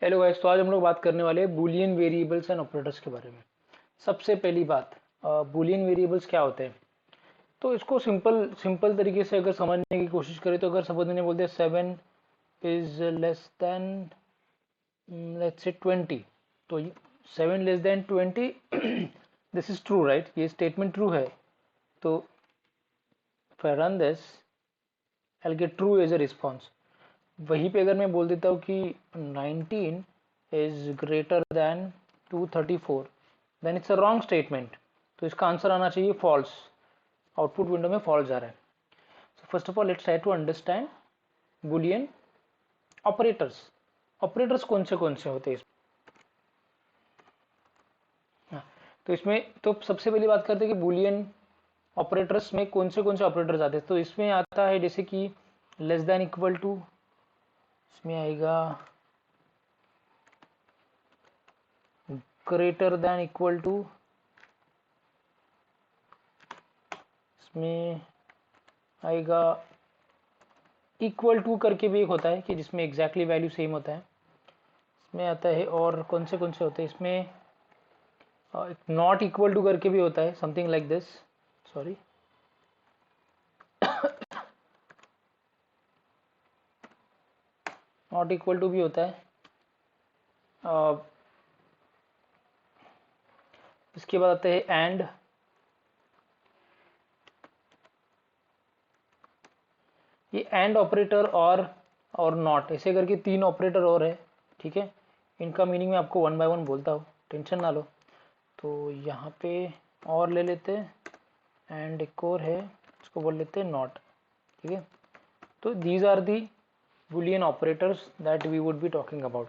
Hello guys, तो आज हम लोग बात करने वाले हैं बूलियन वेरिएबल्स एंड ऑपरेटर्स के बारे में। सबसे पहली बात, बूलियन वेरिएबल्स क्या होते हैं। तो इसको सिंपल सिंपल तरीके से अगर समझने की कोशिश करें तो अगर सपोज मैंने बोलते हैं 7 is less than let's say 20, तो 7 less than 20 this is true, right. ये स्टेटमेंट ट्रू है। तो if I run this I will get true as a response. वहीं पे अगर मैं बोल देता हूँ कि 19 is greater than 234, then it's a wrong statement. तो इसका आंसर आना चाहिए फॉल्स। आउटपुट विंडो में फॉल्स आ रहा है। So first of all let's try to understand Boolean operators. Operators कौन से होते हैं हाँ, तो इसमें तो सबसे पहली बात करते हैं कि बुलियन ऑपरेटर्स में कौन से ऑपरेटर्स आते हैं। तो इसमें आता है जैसे कि लेस देन इक्वल टू, इसमें आएगा ग्रेटर देन इक्वल टू, इसमें आएगा इक्वल टू करके भी एक होता है कि जिसमें एग्जैक्टली वैल्यू सेम होता है। इसमें आता है और कौन से होते हैं इसमें, नॉट इक्वल टू करके भी होता है, something like this. Sorry, not equal to भी होता है। इसके बाद आता है एंड, ये एंड ऑपरेटर और नॉट, ऐसे करके तीन ऑपरेटर और है। ठीक है, इनका मीनिंग मैं आपको वन बाय वन बोलता हूँ, टेंशन ना लो। तो यहाँ पे और ले लेते हैं, एंड एक और है, इसको बोल लेते हैं नॉट। ठीक है, तो these are the Boolean operators that we would be talking about.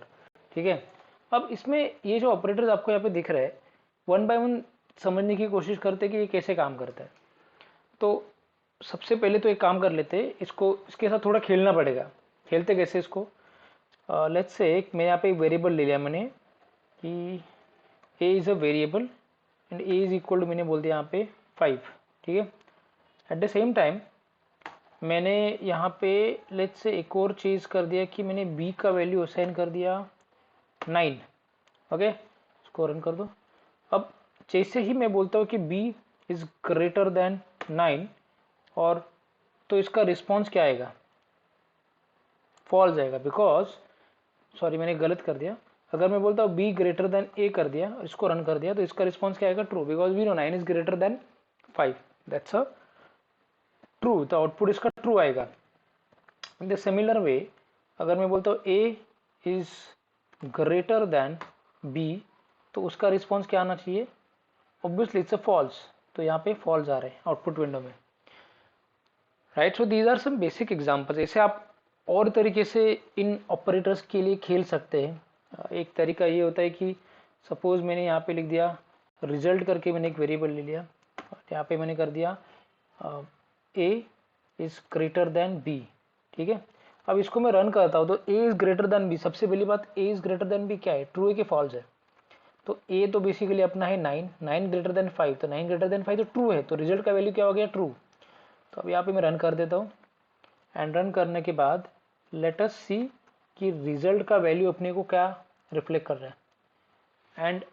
ठीक है, अब इसमें ये जो ऑपरेटर्स आपको यहाँ पे दिख रहे हैं, वन बाय वन समझने की कोशिश करते हैं कि ये कैसे काम करता है। तो सबसे पहले तो एक काम कर लेते हैं, इसको इसके साथ थोड़ा खेलना पड़ेगा। खेलते कैसे इसको, लेट्स से मैं यहाँ पे एक वेरिएबल ले लिया मैंने कि a is a variable and a is equal to, मैंने बोल दिया यहाँ पे 5। ठीक है, एट द सेम टाइम मैंने यहाँ पे लेट्स से एक और चीज़ कर दिया कि मैंने बी का वैल्यू असाइन कर दिया 9। ओके, इसको रन कर दो। अब जैसे ही मैं बोलता हूँ कि बी इज ग्रेटर देन 9, और तो इसका रिस्पॉन्स क्या आएगा, फॉल्स आएगा। बिकॉज सॉरी, मैंने गलत कर दिया। अगर मैं बोलता हूँ बी ग्रेटर देन ए कर दिया और इसको रन कर दिया, तो इसका रिस्पॉन्स क्या आएगा, true. Because we know 9 is greater than 5, that's a true. तो आउटपुट इसका ट्रू आएगा। इन द सिमिलर वे अगर मैं बोलता हूँ a is greater than b, तो उसका रिस्पॉन्स क्या आना चाहिए, ऑब्वियसली इट्स अ फॉल्स। तो यहाँ पे फॉल्स आ रहे हैं आउटपुट विंडो में, right. So these are some basic examples. ऐसे आप और तरीके से इन ऑपरेटर्स के लिए खेल सकते हैं। एक तरीका ये होता है कि सपोज मैंने यहाँ पे लिख दिया रिजल्ट करके, मैंने एक वेरिएबल ले लिया, यहाँ पे मैंने कर दिया ए इज ग्रेटर देन बी। ठीक है, अब इसको मैं रन करता हूँ तो ए इज ग्रेटर देन बी। सबसे पहली बात, ए इज ग्रेटर देन बी क्या है, ट्रू है कि फॉल्स है। तो ए तो बेसिकली अपना है 9, 9 ग्रेटर देन 5, तो 9 ग्रेटर देन 5 तो ट्रू है। तो रिजल्ट का वैल्यू क्या हो गया, ट्रू। तो अब यहाँ पे मैं रन कर देता हूँ, एंड रन करने के बाद लेट अस सी कि रिजल्ट का वैल्यू अपने को क्या रिफ्लेक्ट कर रहा है। एंड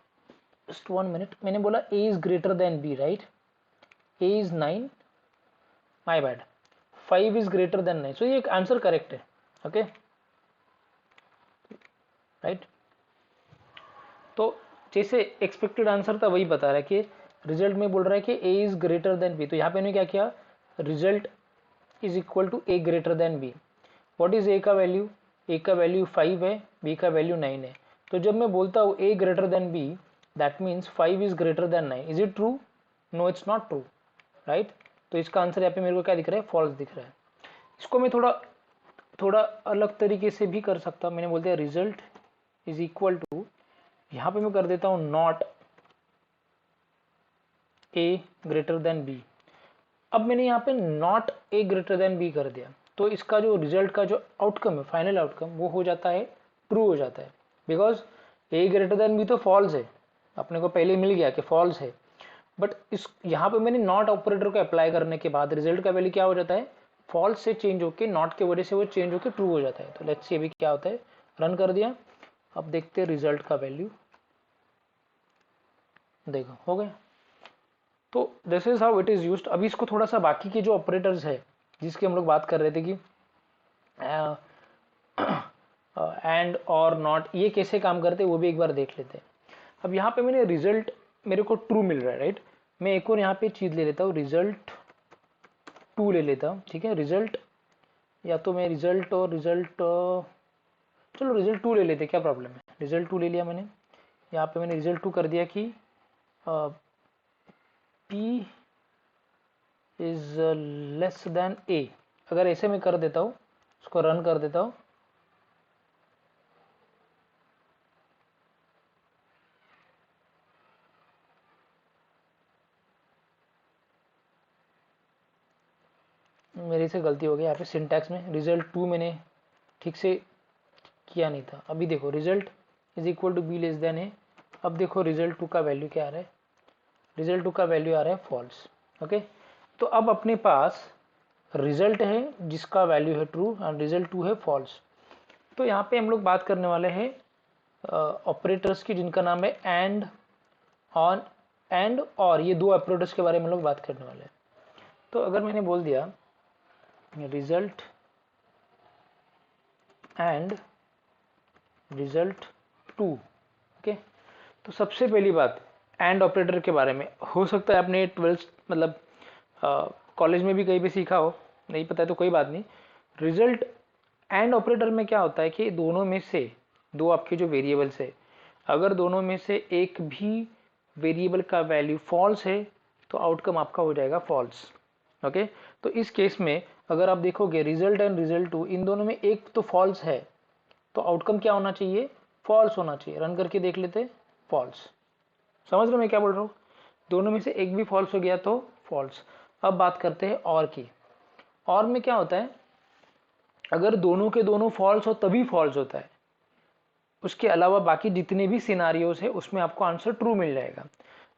जस्ट 1 मिनट, मैंने बोला A is greater than B, right. A is 9, my bad, 5 is greater than 9, so ये आंसर करेक्ट है। Okay, right. तो जैसे एक्सपेक्टेड आंसर था वही बता रहा है कि रिजल्ट में बोल रहा है कि a is greater than b. तो यहाँ पे मैंने क्या किया, result is equal to a greater than b. What is a का वैल्यू, ए का वैल्यू 5 है, बी का वैल्यू 9 है। तो जब मैं बोलता हूँ A greater than B, that means 5 is greater than 9। Is it true, no it's not true, right. तो इसका आंसर यहाँ पे मेरे को क्या दिख रहा है, फॉल्स दिख रहा है। इसको मैं थोड़ा थोड़ा अलग तरीके से भी कर सकता हूँ। मैंने बोलते हैं रिजल्ट इज इक्वल टू, यहाँ पे मैं कर देता हूँ not a greater than b. अब मैंने यहाँ पे not a greater than b कर दिया, तो इसका जो रिजल्ट का जो आउटकम है, फाइनल आउटकम, वो हो जाता है ट्रू हो जाता है। Because a greater than b तो फॉल्स है, अपने को पहले मिल गया कि फॉल्स है। बट इस यहाँ पे मैंने नॉट ऑपरेटर को अप्लाई करने के बाद रिजल्ट का वैल्यू क्या हो जाता है, फॉल्स से चेंज होकर नॉट के वजह से वो चेंज होकर ट्रू हो जाता है। तो लेट्स सी अभी क्या होता है, रन कर दिया, अब देखते हैं रिजल्ट का वैल्यू, देखो हो गया। तो this is how it is used. अभी इसको थोड़ा सा बाकी के जो ऑपरेटर्स है जिसकी हम लोग बात कर रहे थे कि एंड और नॉट, ये कैसे काम करते हैं वो भी एक बार देख लेते हैं। अब यहाँ पे मैंने रिजल्ट, मेरे को ट्रू मिल रहा है, राइट। मैं एक और यहाँ पे चीज ले लेता हूँ, रिजल्ट 2 ले लेता हूँ, ठीक है। रिजल्ट, या तो मैं रिजल्ट और रिजल्ट, चलो रिजल्ट 2 ले लेते, क्या प्रॉब्लम है। रिजल्ट 2 ले लिया मैंने, यहाँ पे मैंने रिजल्ट 2 कर दिया कि P is less than A। अगर ऐसे मैं कर देता हूँ, उसको रन कर देता हूँ, मेरे से गलती हो गई यहाँ पे सिंटैक्स में, रिजल्ट 2 मैंने ठीक से किया नहीं था। अभी देखो result is equal to B less than A. अब देखो रिजल्ट 2 का वैल्यू क्या आ रहा है, रिजल्ट 2 का वैल्यू आ रहा है फॉल्स। ओके, तो अब अपने पास रिजल्ट है जिसका वैल्यू है ट्रू और रिजल्ट 2 है फॉल्स। तो यहाँ पे हम लोग बात करने वाले हैं ऑपरेटर्स की जिनका नाम है एंड, ऑन, एंड और, ये दो ऑपरेटर्स के बारे में हम लोग बात करने वाले हैं। तो अगर मैंने बोल दिया रिजल्ट एंड रिजल्ट 2, ओके, तो सबसे पहली बात एंड ऑपरेटर के बारे में, हो सकता है आपने 12th मतलब कॉलेज में भी कहीं भी सीखा हो, नहीं पता है तो कोई बात नहीं। रिजल्ट एंड ऑपरेटर में क्या होता है कि दोनों में से, दो आपके जो वेरिएबल्स है, अगर दोनों में से एक भी वेरिएबल का वैल्यू फॉल्स है तो आउटकम आपका हो जाएगा फॉल्स। ओके, तो इस केस में अगर आप देखोगे रिजल्ट एंड रिजल्ट 2, इन दोनों में एक तो फॉल्स है, तो आउटकम क्या होना चाहिए, फॉल्स होना चाहिए। रन करके देख लेते, फॉल्स। समझ रहे हो मैं क्या बोल रहा हूँ, दोनों में से एक भी फॉल्स हो गया तो फॉल्स। अब बात करते हैं और की। और में क्या होता है, अगर दोनों के दोनों फॉल्स हो तभी फॉल्स होता है, उसके अलावा बाकी जितने भी सिनारियोज है उसमें आपको आंसर ट्रू मिल जाएगा।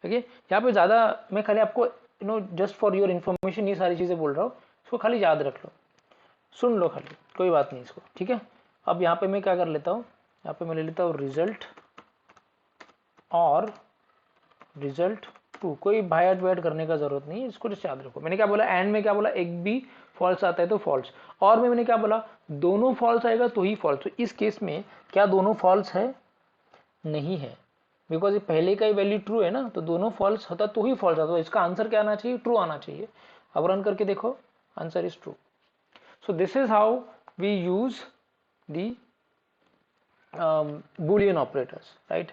ओके, यहाँ पे ज़्यादा मैं खाली आपको जस्ट फॉर योर इन्फॉर्मेशन ये सारी चीज़ें बोल रहा हूँ, इसको खाली याद रख लो, सुन लो खाली, कोई बात नहीं इसको, ठीक है। अब यहाँ पे मैं क्या कर लेता हूँ, यहाँ पे मैं ले लेता हूँ रिजल्ट और रिजल्ट 2, कोई भायाट वायाट करने का जरूरत नहीं है, इसको जस्ट याद रखो। मैंने क्या बोला, एंड में क्या बोला, एक भी फॉल्स आता है तो फॉल्स, और में मैंने क्या बोला, दोनों फॉल्स आएगा तो ही फॉल्स। तो इस केस में क्या दोनों फॉल्स है, नहीं है, बिकॉज ये पहले का ही वैल्यू ट्रू है ना, तो दोनों फॉल्स होता तो ही फॉल्स आता, तो इसका आंसर क्या आना चाहिए, ट्रू आना चाहिए। अब रन करके देखो, answer is true. So this is how we use the boolean operators, right?